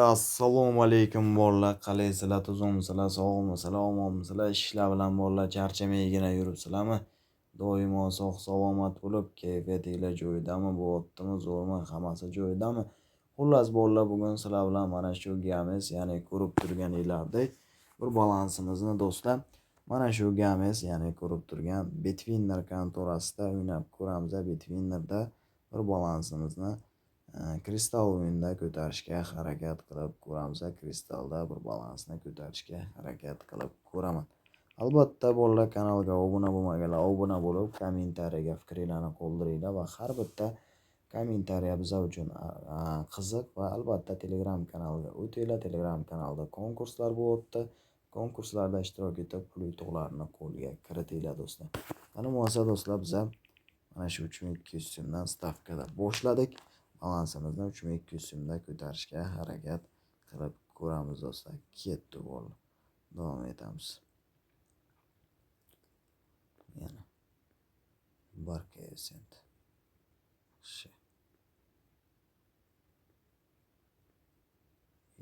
Assalomu alaykum bolalar, qalaysizlar, tuzukmisizlar, sog'misizlar, omonmisizlar, ishlar bilan bolalar charchamaygina yuribsizlarmi? Doimo sog' salomat bo'lib, kayfiyatinglar joyidami, bu vaqtimi, zo'rmi, hammasi joyidami? Xullas bolalar, bugun sizlar bilan mana shu gamiz, ya'ni ko'rib turganinglardek bir balansimizni do'stlar, mana shu gamiz, ya'ni ko'rib turgan Bitwinner kontorasida o'ynab ko'ramiz. Bitwinnerda bir balansimizni kristal o'yinida ko'tarishga harakat qilib ko'ramiz. Kristalda bir balansni ko'tarishga harakat qilib ko'raman. Albatta bolalar, kanalga obuna bo'lmaganlar obuna bo'lib, kommentariyaga fikringizni qoldiringlar va har bitta kommentariya biz uchun qiziq va albatta Telegram kanaliga o'tinglar. Telegram kanalda konkurslar bo'lyapti. Konkurslarda ishtirok etib, pul yutuqlarini qo'lga kiritinglar do'stlar. Mana bo'lsa do'stlar, biz mana shu 3200 so'mdan stavkada boshladik. Balansimizni 3200 so'mda ko'tarishga harakat qilib ko'ramiz do'stlar. Ketdi bolalar. Davom etamiz. Yana barka sent.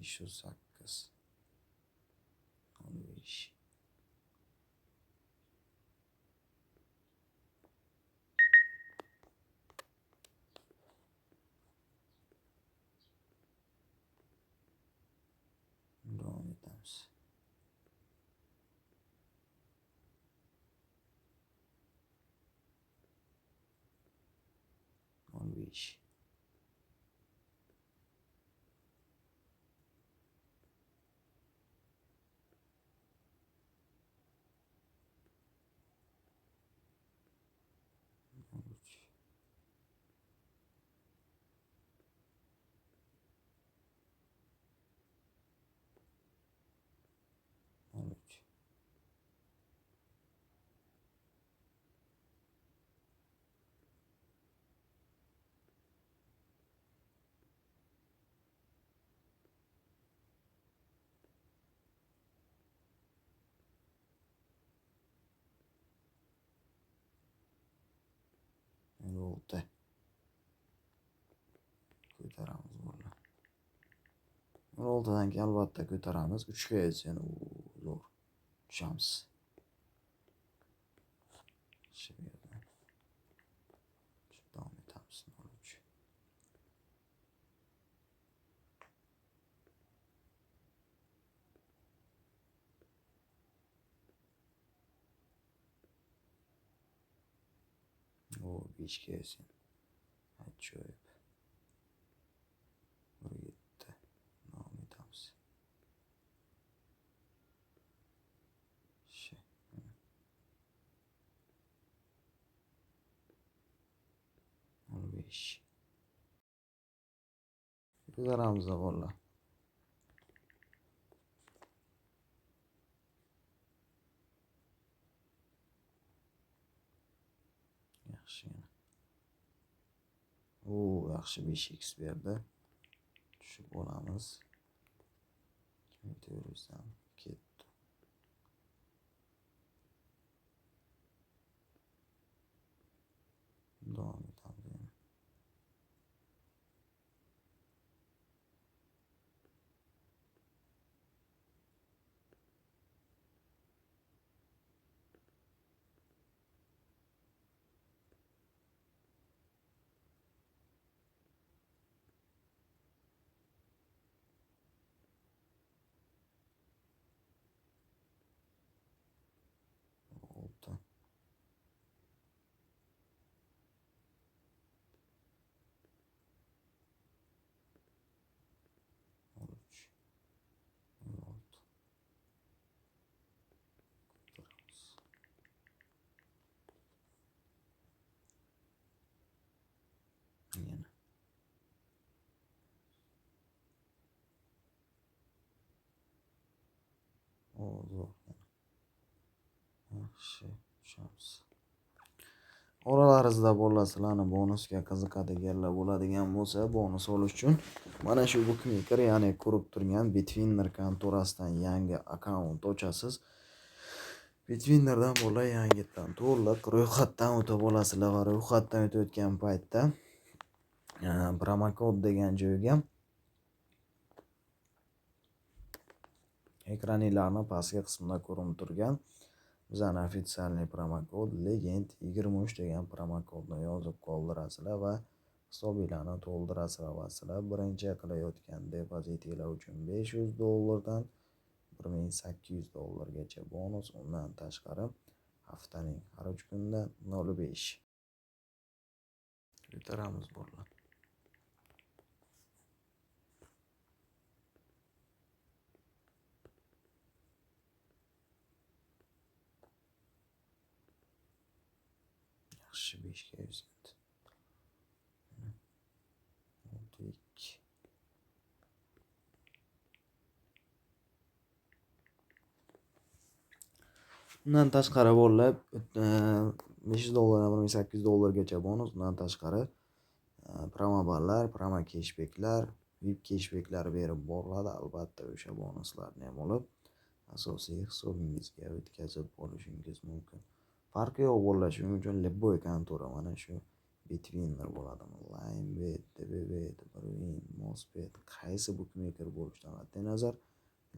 Еще 8. 15. Davom etamiz. Olti. Ko'taramiz bolalar. 16dan keyin albatta ko'taramiz. 3 ga yetsin. Zo'r. Tushamiz. Davom etamiz. 13. O 5 ga yetsin. Ajoyib. 7. Davom etamiz. 15. Ko'taramiz bolalar. Yaxshi. Yaxshi 5x berdi. Tushib olamiz. Ko'taramiz. Ketdi. Davom etamiz. Olti. 13. 16. Yana. Zo'r. Yaxshi. Tushamiz. Oralaringizda bolalar, sizlarni bonusga qiziqadiganlar bo'ladigan bo'lsa, bonus olish uchun mana shu bookmaker, ya'ni ko'rib turgan Bitwinner kontorasidan yangi akkaunt ochasiz. Bitwinnerdan bolalar yangidan to'liq ro'yxatdan o'tib olasizlar va ro'yxatdan o'tayotgan paytda promokod degan joyga Ekraninglarni pastki qismida ko'rinib turgan bizani ofitsialniy promokod Legend 23 degan promokodni yozib qoldirasizlar va hisobinglarni to'ldirasizlar va sizlar birinchi qilayotgan depozitinglar uchun $500 dan $1800 bonus, undan tashqari haftaning har 3 kunida 0.5 ko'taramiz bo'ladi. Yaxshi 5 ga yuzadi. 2. Undan tashqari bo'lib $500 dan $1800 bonus, undan tashqari promoballar, promo cashbacklar, VIP cashbacklar berib boriladi. Albatta o'sha bonuslarni ham olib asosiy hisobingizga o'tkazib olishingiz mumkin. Farqi yo'q bolalar, shuning uchun Lebboy kontori mana shu Bitwinner bo'ladimi, Linebet, DBBet, Brwin, Mosbet qaysi bookmaker bo'lishidan qat'iy nazar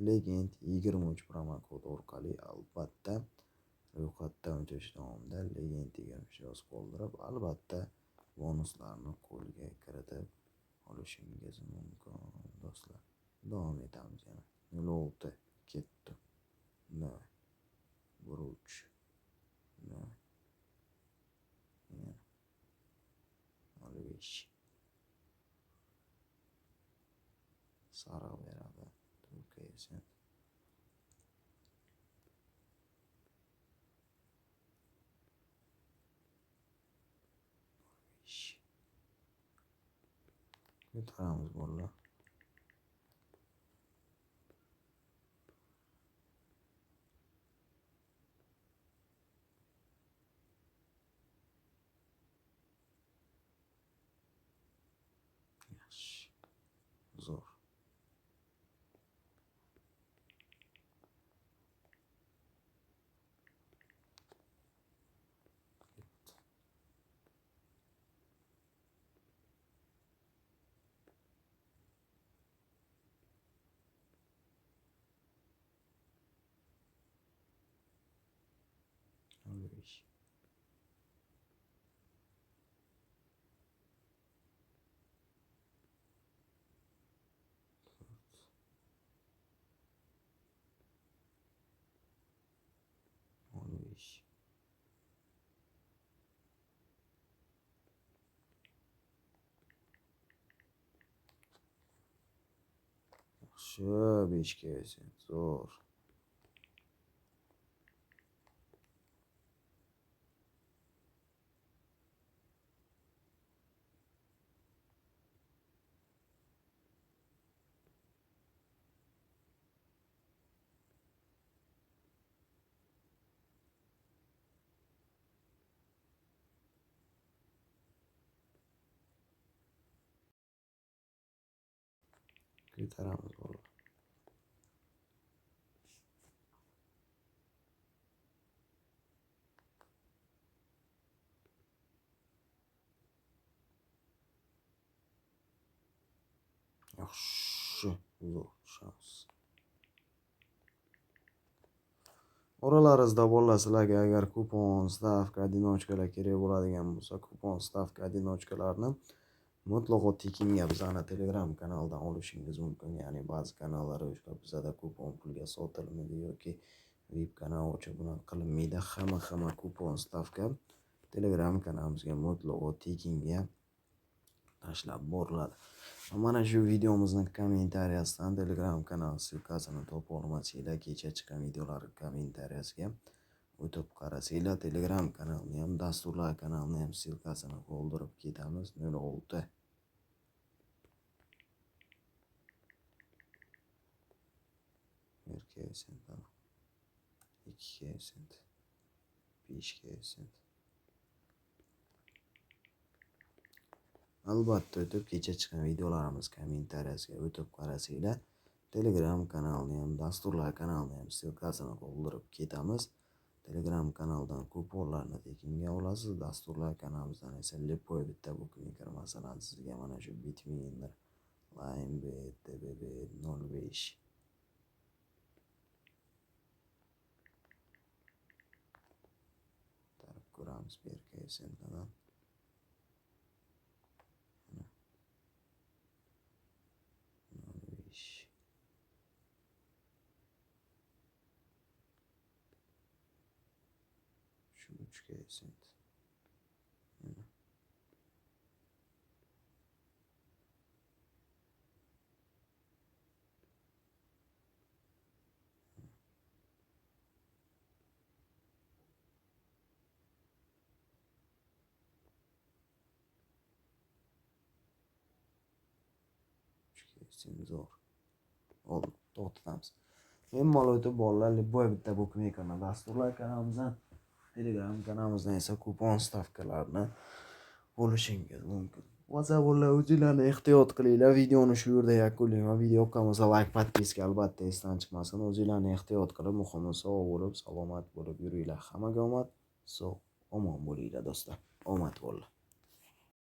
Legend 23 promokodi orqali albatta ro'yxatdan o'tish davomida Legend 23 yozib qoldirib, albatta bonuslarni qo'lga kiritib olishingiz mumkin do'stlar. Davom etamiz yana. 06 ketdi. 0 buruch. 0 05 sariq beradi. Turkiya esa 5 ko'taramiz bolalar. Yaxshi. Zo'r. Olvish. Olvish. Yaxshi 5 ga esa zo'r. Ko'taramiz bolalar. Yaxshi zo'r shans. Oralaringizda bolalar, sizlarga agar kupon, stavka, одиночкаlar kerak bo'ladigan bo'lsa, kupon, stavka, одиночкаlarni mutlaqo tekinga bizani Telegram kanalidan olishingiz mumkin. Ya'ni ba'zi kanallar bizada kupon pulga sotilmaydi yoki VIP kanal ochib buni qilinmaydi. Hamma kupon, stavka Telegram kanalimizga mutlaqo tekinga tashlab boriladi. Mana shu videomizni kommentariyasidan Telegram kanal silkasini topa olmasanglar, kecha chiqqan videolar kommentariyasiga o'tib qarasanglar, Telegram kanalni ham, dasturlar kanalini ham silkasini qoldirib ketamiz. 06 1 ga sent, 2 ga sent, 5 ga sent. Albatta o'tib kecha chiqqan videolarimiz kommentariyasiga o'tib qarasanglar, Telegram kanalni ham, dasturlar kanalini ham silkasini qoldirib ketamiz. Telegram kanaldan kuponlarni tekinga olasiz, dasturlar kanalimizdan esa Lepoy bitta bookmaker, masalan sizga mana shu Bitwinner, Linebet, DBBet, 05 qilamiz berka sentadan. Shu 3 sent. Zo'r. Oldu. To'xtatamiz. Bemalol o'tib bolalar любой bitta bukmeykerni dasturlar kanalimizdan, Telegram kanalimizdan esa kupon stavkalarni bo'lishingiz mumkin. Vazabollar o'zinglarni ehtiyot qilinglar. Videoni shu yerda yakunlayman. Video yoqqan bo'lsa like, podpiska albatta esdan chiqmasin. O'zinglarni ehtiyot qilib, muhimi sog' bo'lib, salomat bo'lib yuringlar. Hammaga omad, sog', omon bo'linglar do'stlar. Omad bo'linglar.